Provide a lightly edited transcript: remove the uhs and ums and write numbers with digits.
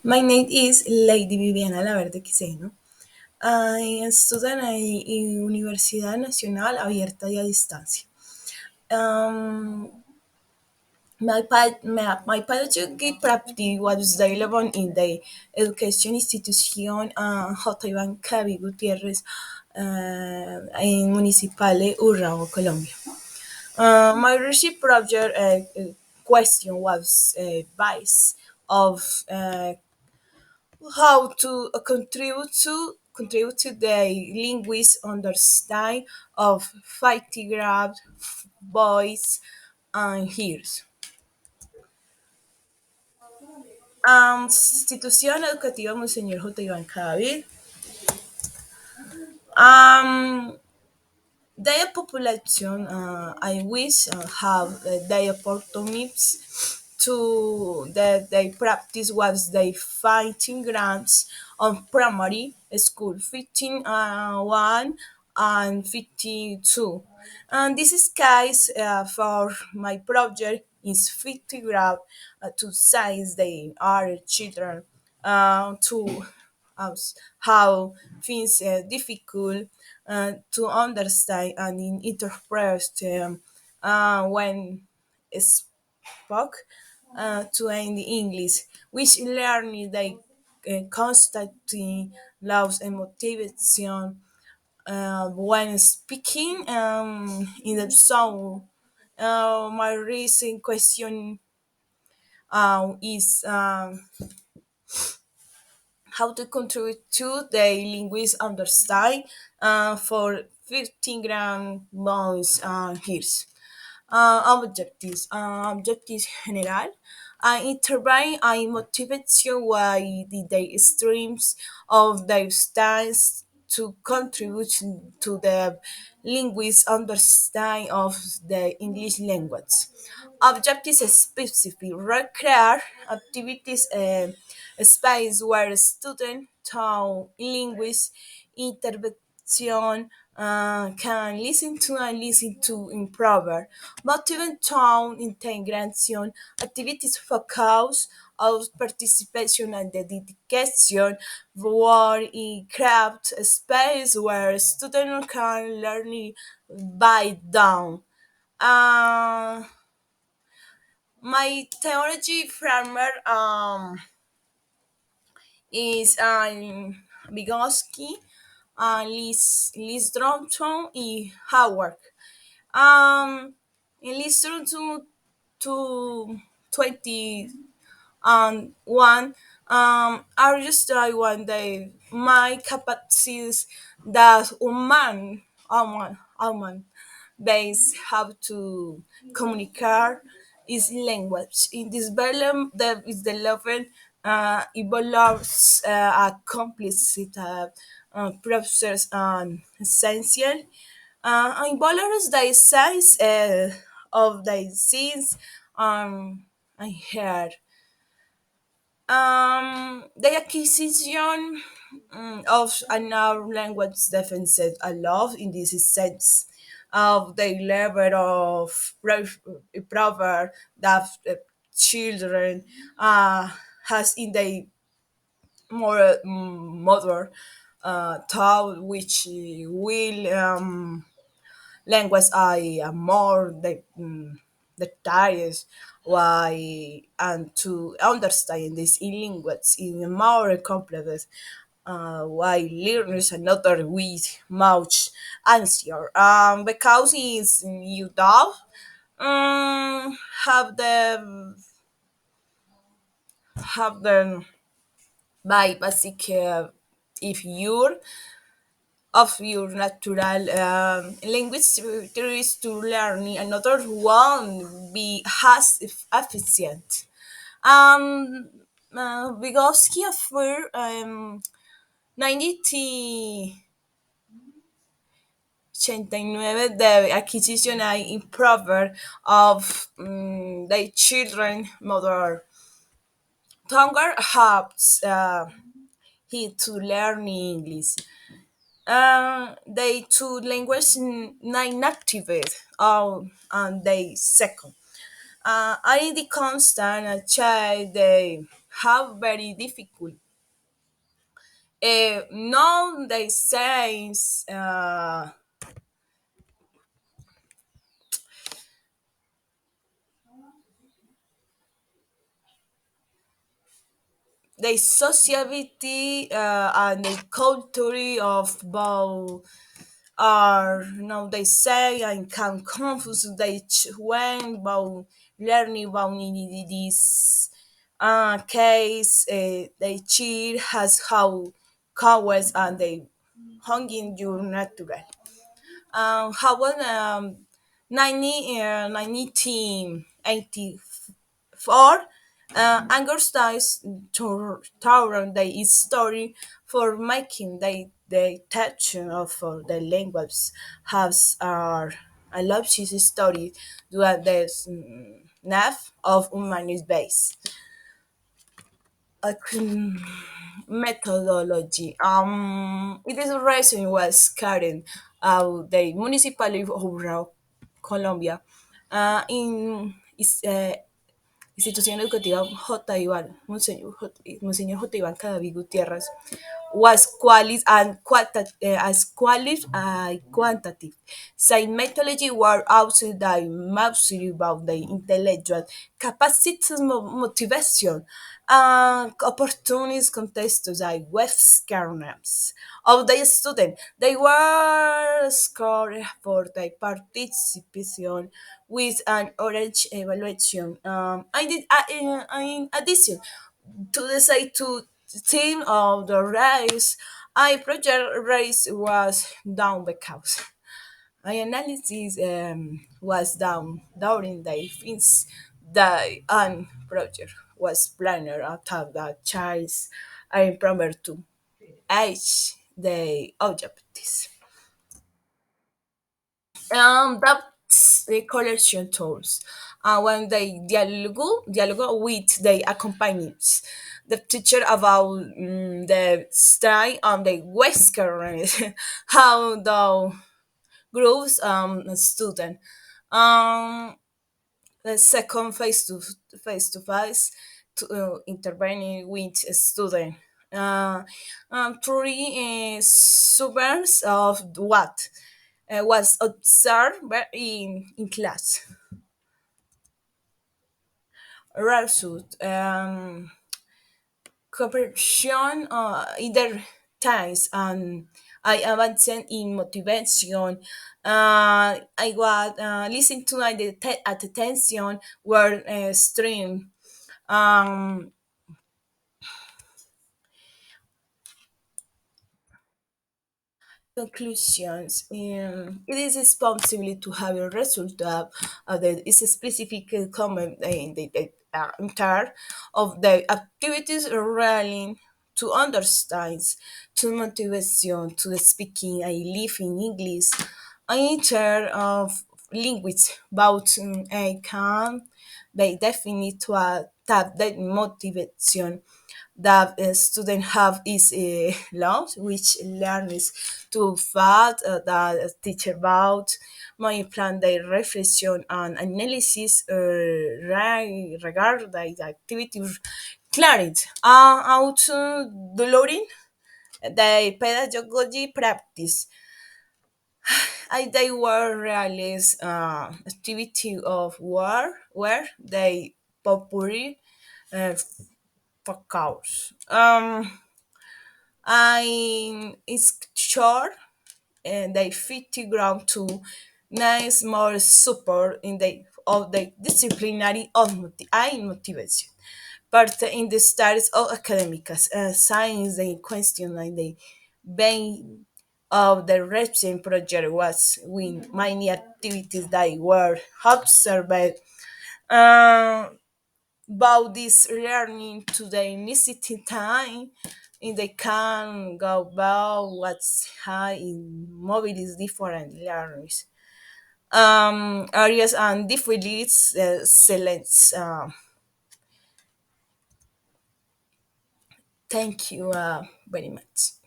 My name is Lady Viviana Laverde Quiseno. I am student in Universidad Nacional Abierta y a Distancia. Um, my pedagogy practice was developed in the education institution J. Iván Cavi Gutiérrez in Municipale Urrao, Colombia. My research project question was based of how to contribute to the linguist understanding of phytograph, voice, and hears. Institución Educativa Monseñor J. Iván Cadavid. Um, their population, I wish, have their opportunities to that they practice was they fighting grants on primary school 15 1 and 52, and this is case for my project is 50 grab to size they are children to how things difficult to understand and interpret when spoke to in the English, which learning they constantly loves and motivation when speaking in the song. My recent question is how to contribute to the linguist understand for 15 grand months years. Objectives general. Intervene and motivation why the day streams of their styles to contribute to the linguist understanding of the English language. Objectives specific recreate activities space where student town linguist intervention can listen to improve motivate town integration activities focus of participation and dedication were in craft space where students can learn by down. uh, my theology framework is Vygotsky, Liz Drumton y Howard. In Liz Drumton to 20 and one are just one day my capacities that human base have to communicate is language. In this volume, that is the level evolves a complicit process and essential. Involves the size of the scenes I heard. The acquisition of another language defends a lot in this sense of the level of proverb that children has in the more mother thought which will language I am more the tires why and to understand this in language even more complex why learners another with much answer because is you don't have the by basic if you're of your natural language theories to learn another one be has efficient Vygotsky after 1989 the acquisition and improver of the children mother tongue helps he to learn English. They two language nine activate and they second. are the constant child they have very difficult. Now they say the sociability and the culture of both are now they say and can confuse they when about learning about this case they cheer has how cowards and they hunging your natural however 1984 Angerstein's Tauron the story for making the teaching of the language has I love his story that the nav of humanist base. A methodology. It is reason was carried out the municipality of Colombia in institución educativa J. Iván, Monseñor J. Iván Cadavid Gutiérrez, was qualis and as qualis quantitative. Science methodology were also the mostly about the intellectual capacities motivation and opportunities contested by West kernels of the student. They were scored for their participation with an orange evaluation. In addition to the say to team of the race, I project race was down because my analysis was down during the since the project was planned after the child's I remember to age the objectives. That's the collection tools. When they dialogue with the accompaniments, the teacher about the style on the Western, how the groups student. Um, the second face to intervening with a student. Uh, Three suburbs of what was observed in class. Result cooperation either times and I advanced in motivation. I was listening to my attention were stream. Um, Conclusions. It is responsible to have a result of the is a specific comment in the entire of the activities relating to understand, to motivation, to the speaking. I live in English. I enter of language, but I can be definite to tap that motivation that student have is laws which learns to fat that teach about my plan the reflection and analysis regard the activity clarity out downloading the pedagogy practice they were realize activity of war where they popular uh, focus. I is short and they 50 ground to nice more support in the of the disciplinary of motivation. But in the studies of academics, science, the question and the vein of the research project was with many activities that were observed. Uh, about this learning to the necessity time and they can go about what's high in mobilities different learners areas and different selects thank you very much.